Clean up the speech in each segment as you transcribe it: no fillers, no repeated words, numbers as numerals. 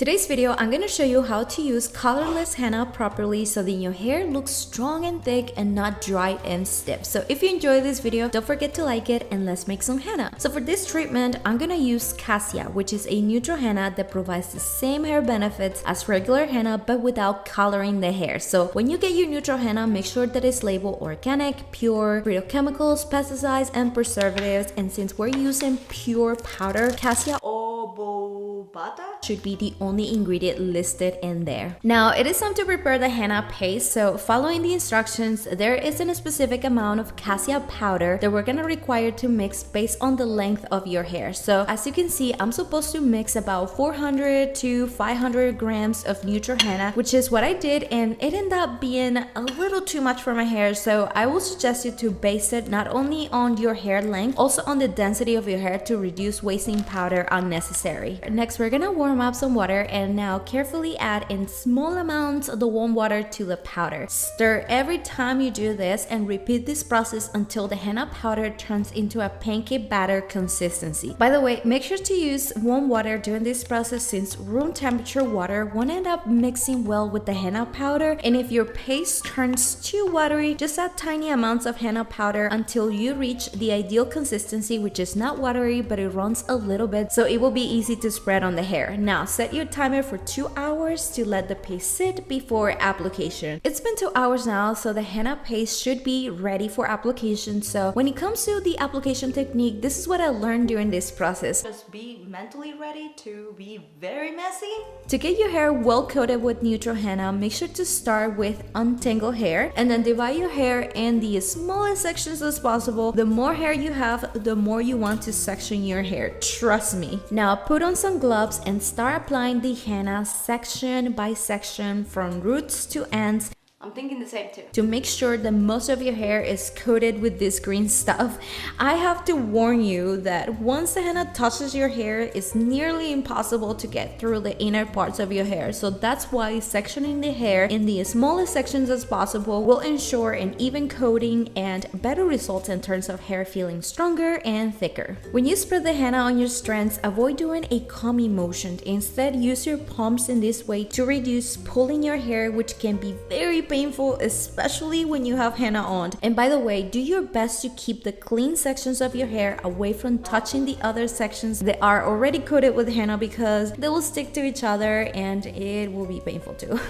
Today's video, I'm going to show you how to use colorless henna properly so that your hair looks strong and thick and not dry and stiff. So if you enjoy this video, don't forget to like it and let's make some henna. So for this treatment, I'm going to use Cassia, which is a neutral henna that provides the same hair benefits as regular henna but without coloring the hair. So when you get your neutral henna, make sure that it's labeled organic, pure, free of chemicals, pesticides, and preservatives. And since we're using pure powder, Cassia should be the only ingredient listed in there. Now it is time to prepare the henna paste. So following the instructions, there isn't a specific amount of cassia powder that we're gonna require to mix based on the length of your hair. So as you can see, I'm supposed to mix about 400 to 500 grams of neutral henna, which is what I did, and it ended up being a little too much for my hair. So I will suggest you to base it not only on your hair length, also on the density of your hair to reduce wasting powder unnecessary. Next, we're gonna warm up some water and now carefully add in small amounts of the warm water to the powder. Stir every time you do this and repeat this process until the henna powder turns into a pancake batter consistency. By the way, make sure to use warm water during this process since room temperature water won't end up mixing well with the henna powder, and if your paste turns too watery, just add tiny amounts of henna powder until you reach the ideal consistency, which is not watery but it runs a little bit, so it will be easy to spread on the hair. Now set your timer for 2 hours to let the paste sit before application. It's been 2 hours now, so the henna paste should be ready for application. So when it comes to the application technique, this is what I learned during this process. Just be mentally ready to be very messy. To get your hair well coated with neutral henna, make sure to start with untangled hair and then divide your hair in the smallest sections as possible. The more hair you have, the more you want to section your hair. Trust me. Now put on some gloves and start applying the henna section by section from roots to ends. I'm thinking the same too. To make sure that most of your hair is coated with this green stuff, I have to warn you that once the henna touches your hair, it's nearly impossible to get through the inner parts of your hair. So that's why sectioning the hair in the smallest sections as possible will ensure an even coating and better results in terms of hair feeling stronger and thicker. When you spread the henna on your strands, avoid doing a combing motion. Instead, use your palms in this way to reduce pulling your hair, which can be very painful, especially when you have henna on. And by the way, do your best to keep the clean sections of your hair away from touching the other sections that are already coated with henna because they will stick to each other and it will be painful too.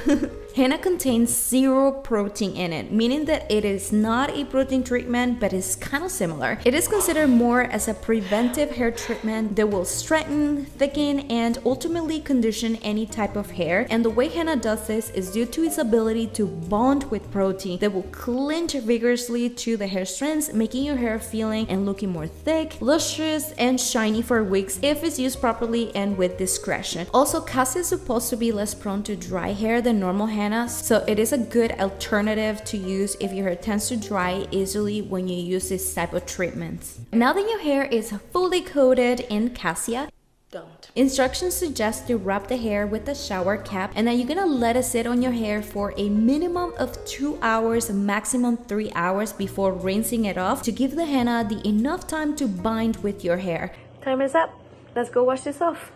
Henna contains zero protein in it, meaning that it is not a protein treatment, but is kind of similar. It is considered more as a preventive hair treatment that will strengthen, thicken, and ultimately condition any type of hair. And the way henna does this is due to its ability to bond with protein that will clinch vigorously to the hair strands, making your hair feeling and looking more thick, lustrous, and shiny for weeks if it's used properly and with discretion. Also, Cassia is supposed to be less prone to dry hair than normal henna, so it is a good alternative to use if your hair tends to dry easily when you use this type of treatments. Now that your hair is fully coated in Cassia, instructions suggest to wrap the hair with a shower cap and then you're gonna let it sit on your hair for a minimum of 2 hours, maximum 3 hours before rinsing it off to give the henna the enough time to bind with your hair. Time is up. Let's go wash this off.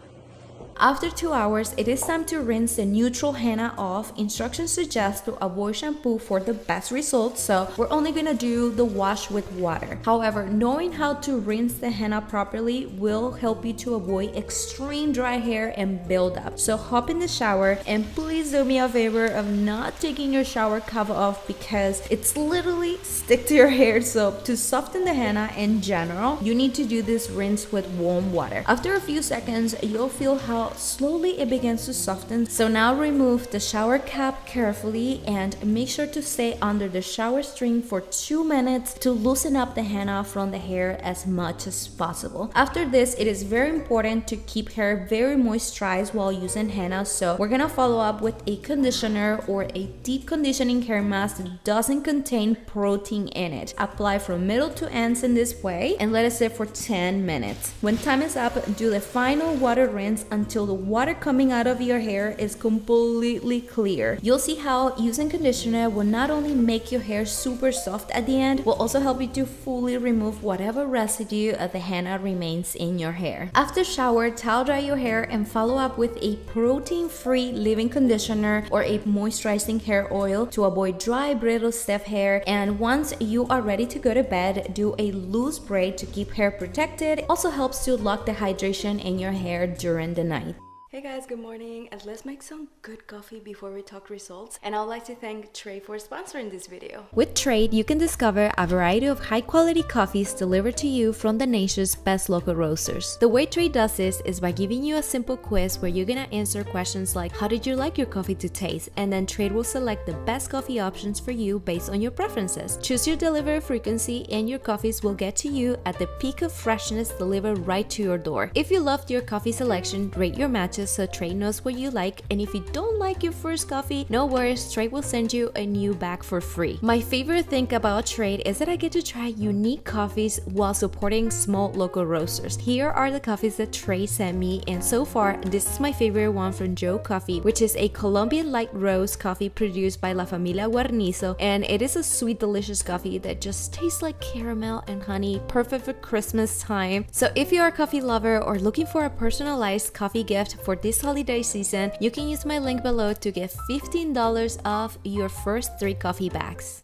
After 2 hours, it is time to rinse the neutral henna off. Instructions suggest to avoid shampoo for the best results, so we're only gonna do the wash with water. However, knowing how to rinse the henna properly will help you to avoid extreme dry hair and buildup. So hop in the shower and please do me a favor of not taking your shower cover off because it's literally stick to your hair. So to soften the henna in general, you need to do this rinse with warm water. After a few seconds, you'll feel how slowly it begins to soften. So now remove the shower cap carefully and make sure to stay under the shower stream for 2 minutes to loosen up the henna from the hair as much as possible. After this, it is very important to keep hair very moisturized while using henna, so we're gonna follow up with a conditioner or a deep conditioning hair mask that doesn't contain protein in it. Apply from middle to ends in this way and let it sit for 10 minutes. When time is up, do the final water rinse until until the water coming out of your hair is completely clear. You'll see how using conditioner will not only make your hair super soft at the end, will also help you to fully remove whatever residue of the henna remains in your hair. After shower, towel dry your hair and follow up with a protein-free leave-in conditioner or a moisturizing hair oil to avoid dry, brittle, stiff hair. And once you are ready to go to bed, do a loose braid to keep hair protected. It also helps to lock the hydration in your hair during the night. Hey guys, good morning, and let's make some good coffee before we talk results. And I would like to thank Trey for sponsoring this video. With Trade, you can discover a variety of high-quality coffees delivered to you from the nation's best local roasters. The way Trade does this is by giving you a simple quiz where you're gonna answer questions like, how did you like your coffee to taste? And then Trade will select the best coffee options for you based on your preferences. Choose your delivery frequency and your coffees will get to you at the peak of freshness delivered right to your door. If you loved your coffee selection, rate your matches so Trade knows what you like, and if you don't like your first coffee, no worries, Trade will send you a new bag for free. My favorite thing about Trade is that I get to try unique coffees while supporting small local roasters. Here are the coffees that Trade sent me, and so far this is my favorite one from Joe Coffee, which is a Colombian light roast coffee produced by La Familia Guarnizo, and it is a sweet delicious coffee that just tastes like caramel and honey, perfect for Christmas time. So if you are a coffee lover or looking for a personalized coffee gift for this holiday season, you can use my link below to get $15 off your first 3 coffee bags.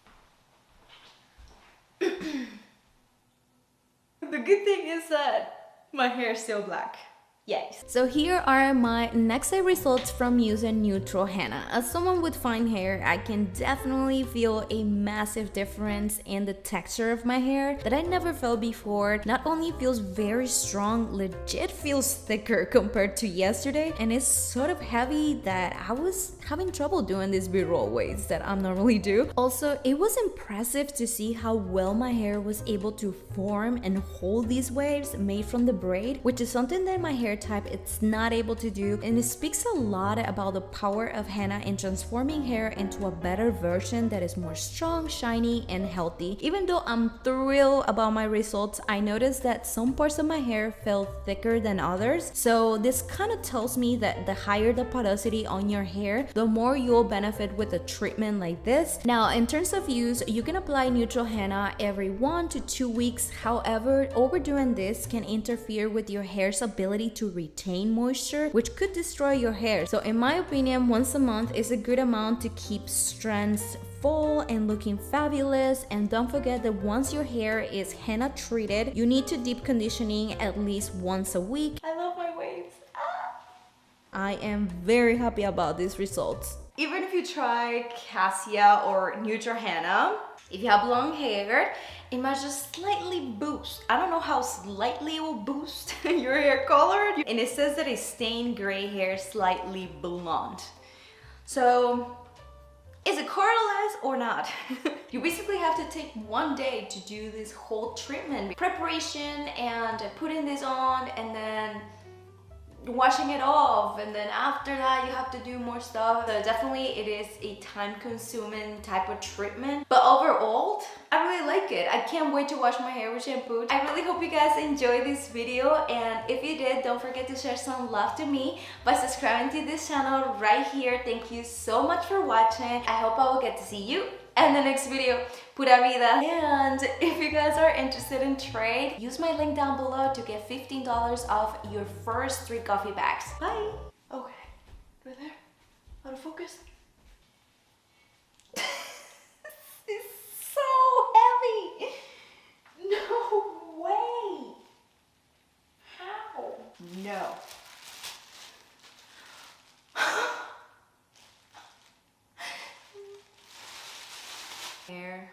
The good thing is that my hair is still black. Yes. So here are my next day results from using neutral henna. As someone with fine hair, I can definitely feel a massive difference in the texture of my hair that I never felt before. Not only feels very strong, legit feels thicker compared to yesterday, and it's sort of heavy that I was having trouble doing these B-roll waves that I normally do. Also, it was impressive to see how well my hair was able to form and hold these waves made from the braid, which is something that my hair type it's not able to do, and it speaks a lot about the power of henna in transforming hair into a better version that is more strong, shiny, and healthy. Even though I'm thrilled about my results, I noticed that some parts of my hair felt thicker than others, so this kind of tells me that the higher the porosity on your hair, the more you'll benefit with a treatment like this. Now, in terms of use, you can apply neutral henna every 1 to 2 weeks. However, overdoing this can interfere with your hair's ability to retain moisture, which could destroy your hair. So in my opinion, once a month is a good amount to keep strands full and looking fabulous. And don't forget that once your hair is henna treated, you need to deep conditioning at least once a week. I love my waves. I am very happy about these results. Even if you try Cassia or neutral henna, if you have long hair, it might just slightly boost. I don't know how slightly it will boost your hair color. And it says that it stained gray hair slightly blonde. So, is it colorless or not? You basically have to take 1 day to do this whole treatment. Preparation and putting this on and then washing it off, and then after that you have to do more stuff. So definitely it is a time-consuming type of treatment, but overall I really like it. I can't wait to wash my hair with shampoo. I really hope you guys enjoyed this video, and if you did, don't forget to share some love to me by subscribing to this channel right here. Thank you so much for watching. I hope I will get to see you in the next video. Pura vida. And if you guys are interested in Trade, use my link down below to get $15 off your first 3 coffee bags. Bye. Okay, right there. Out of focus. It's so heavy. No way. How? No. Hair.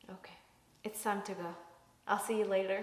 Okay, it's time to go. I'll see you later.